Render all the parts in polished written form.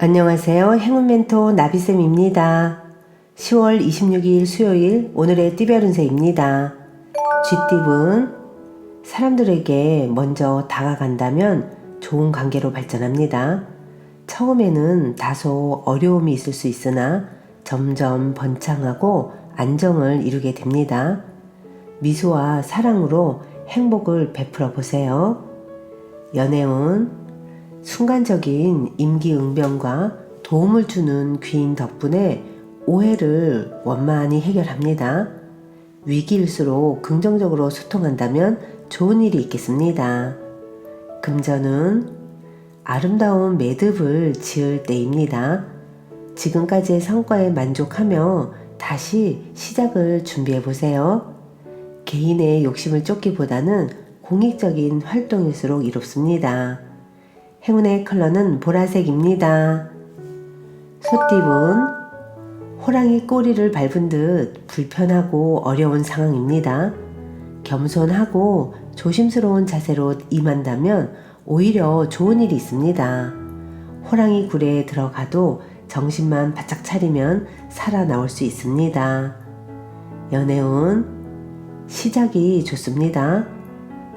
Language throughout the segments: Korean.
안녕하세요. 행운 멘토 나비쌤입니다. 10월 26일 수요일 오늘의 띠별 운세입니다. 쥐띠분, 사람들에게 먼저 다가간다면 좋은 관계로 발전합니다. 처음에는 다소 어려움이 있을 수 있으나 점점 번창하고 안정을 이루게 됩니다. 미소와 사랑으로 행복을 베풀어 보세요. 연애운, 순간적인 임기응변과 도움을 주는 귀인 덕분에 오해를 원만히 해결합니다. 위기일수록 긍정적으로 소통한다면 좋은 일이 있겠습니다. 금전은 아름다운 매듭을 지을 때입니다. 지금까지의 성과에 만족하며 다시 시작을 준비해보세요. 개인의 욕심을 쫓기보다는 공익적인 활동일수록 이롭습니다. 행운의 컬러는 보라색입니다. 소띠분, 호랑이 꼬리를 밟은 듯 불편하고 어려운 상황입니다. 겸손하고 조심스러운 자세로 임한다면 오히려 좋은 일이 있습니다. 호랑이 굴에 들어가도 정신만 바짝 차리면 살아나올 수 있습니다. 연애운, 시작이 좋습니다.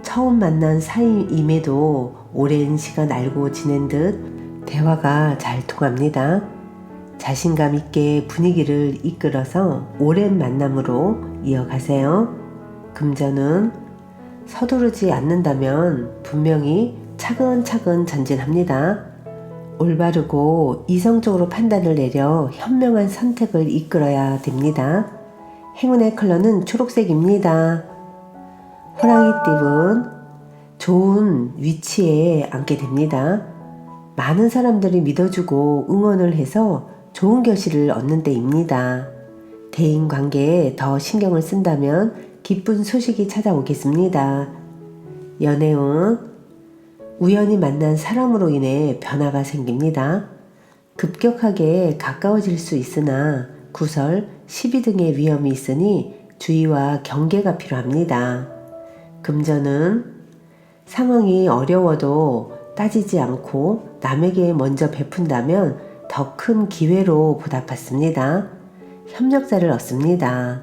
처음 만난 사이임에도 오랜 시간 알고 지낸 듯 대화가 잘 통합니다. 자신감 있게 분위기를 이끌어서 오랜 만남으로 이어가세요. 금전은 서두르지 않는다면 분명히 차근차근 전진합니다. 올바르고 이성적으로 판단을 내려 현명한 선택을 이끌어야 됩니다. 행운의 컬러는 초록색입니다. 호랑이띠분, 좋은 위치에 앉게 됩니다. 많은 사람들이 믿어주고 응원을 해서 좋은 결실을 얻는 때입니다. 대인관계에 더 신경을 쓴다면 기쁜 소식이 찾아오겠습니다. 연애운, 우연히 만난 사람으로 인해 변화가 생깁니다. 급격하게 가까워질 수 있으나 구설, 시비 등의 위험이 있으니 주의와 경계가 필요합니다. 금전은 상황이 어려워도 따지지 않고 남에게 먼저 베푼다면 더 큰 기회로 보답받습니다. 협력자를 얻습니다.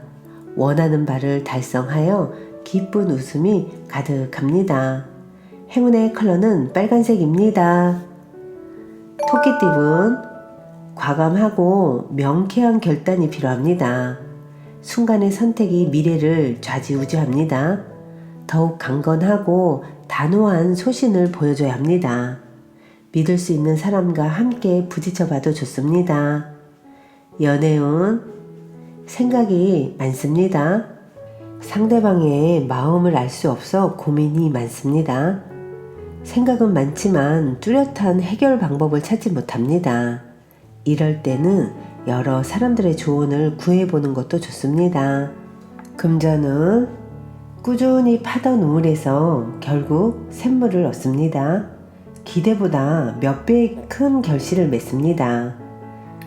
원하는 바를 달성하여 기쁜 웃음이 가득합니다. 행운의 컬러는 빨간색입니다. 토끼띠분, 과감하고 명쾌한 결단이 필요합니다. 순간의 선택이 미래를 좌지우지합니다. 더욱 강건하고 단호한 소신을 보여줘야 합니다. 믿을 수 있는 사람과 함께 부딪혀봐도 좋습니다. 연애운, 생각이 많습니다. 상대방의 마음을 알 수 없어 고민이 많습니다. 생각은 많지만 뚜렷한 해결 방법을 찾지 못합니다. 이럴 때는 여러 사람들의 조언을 구해보는 것도 좋습니다. 금전은 꾸준히 파던 우물에서 결국 샘물을 얻습니다. 기대보다 몇 배의 큰 결실을 맺습니다.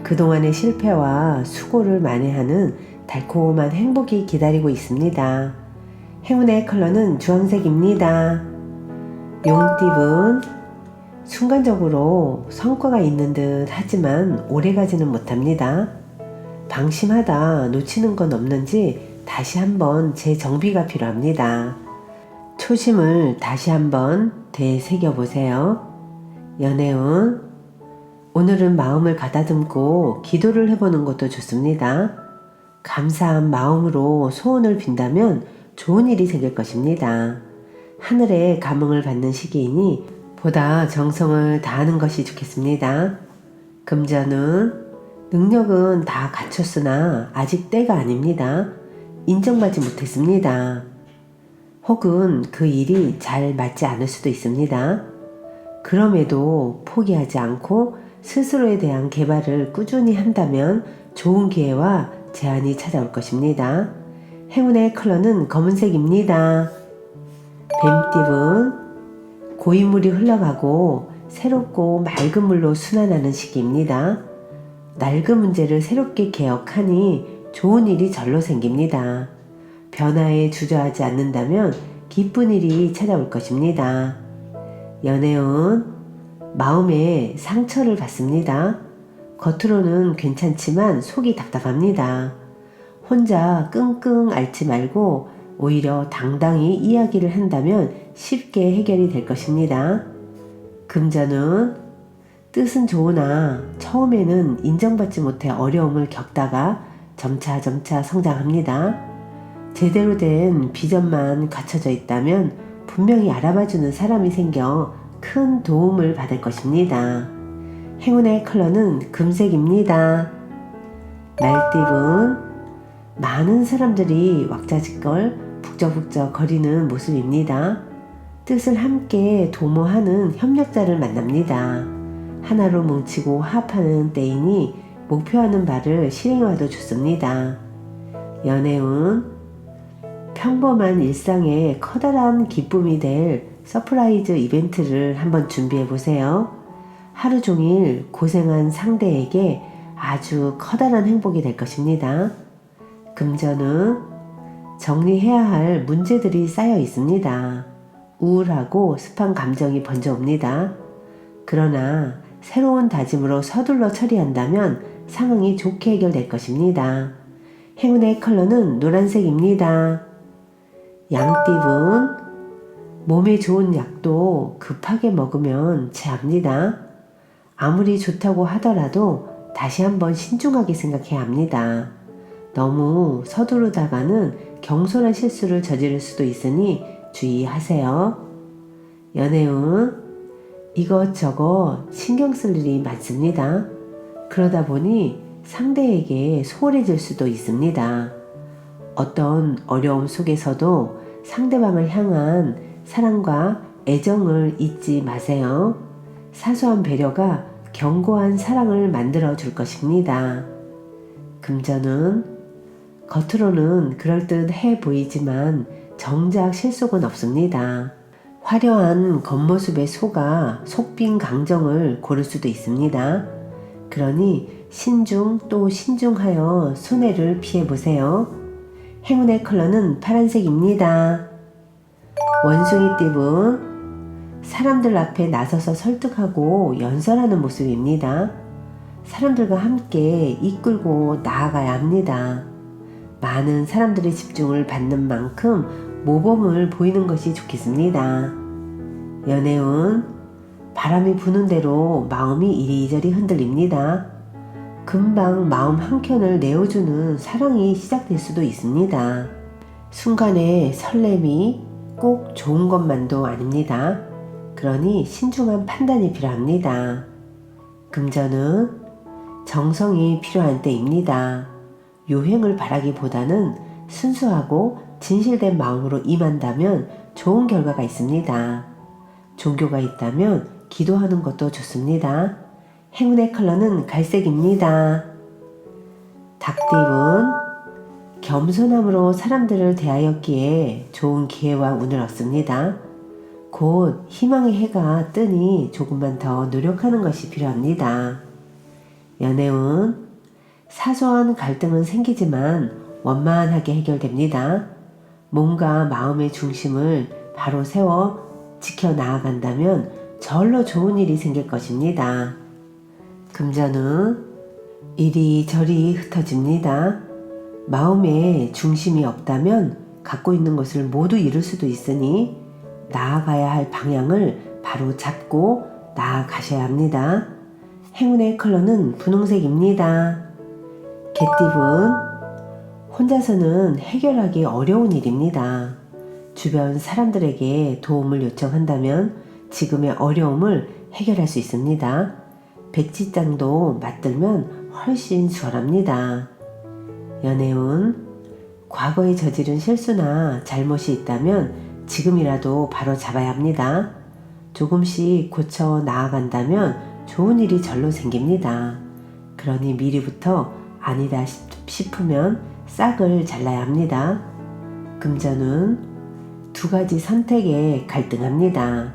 그동안의 실패와 수고를 만회하는 달콤한 행복이 기다리고 있습니다. 행운의 컬러는 주황색입니다. 용띠분, 순간적으로 성과가 있는 듯 하지만 오래가지는 못합니다. 방심하다 놓치는 건 없는지 다시 한번 재정비가 필요합니다. 초심을 다시 한번 되새겨보세요. 연애운, 오늘은 마음을 가다듬고 기도를 해보는 것도 좋습니다. 감사한 마음으로 소원을 빈다면 좋은 일이 생길 것입니다. 하늘의 감흥을 받는 시기이니 보다 정성을 다하는 것이 좋겠습니다. 금전은 능력은 다 갖췄으나 아직 때가 아닙니다. 인정받지 못했습니다. 혹은 그 일이 잘 맞지 않을 수도 있습니다. 그럼에도 포기하지 않고 스스로에 대한 개발을 꾸준히 한다면 좋은 기회와 제안이 찾아올 것입니다. 행운의 컬러는 검은색입니다. 뱀띠분, 고인물이 흘러가고 새롭고 맑은 물로 순환하는 시기입니다. 낡은 문제를 새롭게 개혁하니 좋은 일이 절로 생깁니다. 변화에 주저하지 않는다면 기쁜 일이 찾아올 것입니다. 연애운, 마음에 상처를 받습니다. 겉으로는 괜찮지만 속이 답답합니다. 혼자 끙끙 앓지 말고 오히려 당당히 이야기를 한다면 쉽게 해결이 될 것입니다. 금전은 뜻은 좋으나 처음에는 인정받지 못해 어려움을 겪다가 점차 성장합니다. 제대로 된 비전만 갖춰져 있다면 분명히 알아봐주는 사람이 생겨 큰 도움을 받을 것입니다. 행운의 컬러는 금색입니다. 말띠분, 많은 사람들이 왁자지껄 북적북적 거리는 모습입니다. 뜻을 함께 도모하는 협력자를 만납니다. 하나로 뭉치고 화합하는 때이니 목표하는 바를 실행해와도 좋습니다. 연애운, 평범한 일상에 커다란 기쁨이 될 서프라이즈 이벤트를 한번 준비해 보세요. 하루 종일 고생한 상대에게 아주 커다란 행복이 될 것입니다. 금전은 정리해야 할 문제들이 쌓여 있습니다. 우울하고 습한 감정이 번져옵니다. 그러나 새로운 다짐으로 서둘러 처리한다면 상황이 좋게 해결될 것입니다. 행운의 컬러는 노란색입니다. 양띠분, 몸에 좋은 약도 급하게 먹으면 체합니다. 아무리 좋다고 하더라도 다시 한번 신중하게 생각해야 합니다. 너무 서두르다가는 경솔한 실수를 저지를 수도 있으니 주의하세요. 연애운, 이것저것 신경 쓸 일이 많습니다. 그러다 보니 상대에게 소홀해질 수도 있습니다. 어떤 어려움 속에서도 상대방을 향한 사랑과 애정을 잊지 마세요. 사소한 배려가 견고한 사랑을 만들어 줄 것입니다. 금전은 겉으로는 그럴듯해 보이지만 정작 실속은 없습니다. 화려한 겉모습에 속아 속빈 강정을 고를 수도 있습니다. 그러니 신중 또 신중하여 손해를 피해보세요. 행운의 컬러는 파란색입니다. 원숭이띠분, 사람들 앞에 나서서 설득하고 연설하는 모습입니다. 사람들과 함께 이끌고 나아가야 합니다. 많은 사람들의 집중을 받는 만큼 모범을 보이는 것이 좋겠습니다. 연애운, 바람이 부는 대로 마음이 이리저리 흔들립니다. 금방 마음 한켠을 내어주는 사랑이 시작될 수도 있습니다. 순간의 설렘이 꼭 좋은 것만도 아닙니다. 그러니 신중한 판단이 필요합니다. 금전은 정성이 필요한 때입니다. 요행을 바라기보다는 순수하고 진실된 마음으로 임한다면 좋은 결과가 있습니다. 종교가 있다면 기도하는 것도 좋습니다. 행운의 컬러는 갈색입니다. 닭띠분, 겸손함으로 사람들을 대하였기에 좋은 기회와 운을 얻습니다. 곧 희망의 해가 뜨니 조금만 더 노력하는 것이 필요합니다. 연애운, 사소한 갈등은 생기지만 원만하게 해결됩니다. 몸과 마음의 중심을 바로 세워 지켜나아간다면 절로 좋은 일이 생길 것입니다. 금전은 이리저리 흩어집니다. 마음에 중심이 없다면 갖고 있는 것을 모두 잃을 수도 있으니 나아가야 할 방향을 바로 잡고 나아가셔야 합니다. 행운의 컬러는 분홍색입니다. 개띠분, 혼자서는 해결하기 어려운 일입니다. 주변 사람들에게 도움을 요청한다면 지금의 어려움을 해결할 수 있습니다. 백지장도 맞들면 훨씬 수월합니다. 연애운, 과거에 저지른 실수나 잘못이 있다면 지금이라도 바로 잡아야 합니다. 조금씩 고쳐 나아간다면 좋은 일이 절로 생깁니다. 그러니 미리부터 아니다 싶으면 싹을 잘라야 합니다. 금전은 두 가지 선택에 갈등합니다.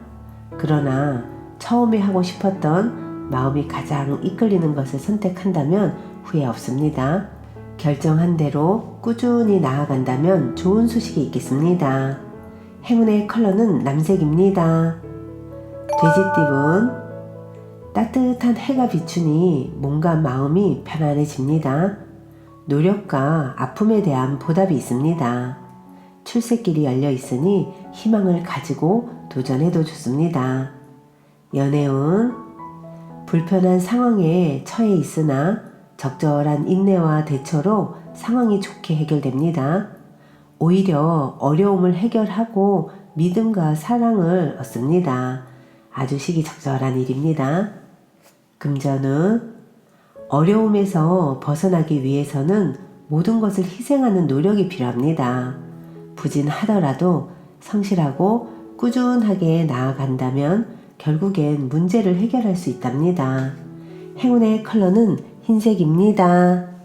그러나 처음에 하고 싶었던 마음이 가장 이끌리는 것을 선택한다면 후회 없습니다. 결정한 대로 꾸준히 나아간다면 좋은 소식이 있겠습니다. 행운의 컬러는 남색입니다. 돼지띠분, 따뜻한 해가 비추니 몸과 마음이 편안해집니다. 노력과 아픔에 대한 보답이 있습니다. 출세길이 열려 있으니 희망을 가지고 도전해도 좋습니다. 연애운 불편한 상황에 처해 있으나 적절한 인내와 대처로 상황이 좋게 해결됩니다. 오히려 어려움을 해결하고 믿음과 사랑을 얻습니다. 아주 시기적절한 일입니다. 금전운 어려움에서 벗어나기 위해서는 모든 것을 희생하는 노력이 필요합니다. 부진하더라도 성실하고 꾸준하게 나아간다면 결국엔 문제를 해결할 수 있답니다. 행운의 컬러는 흰색입니다.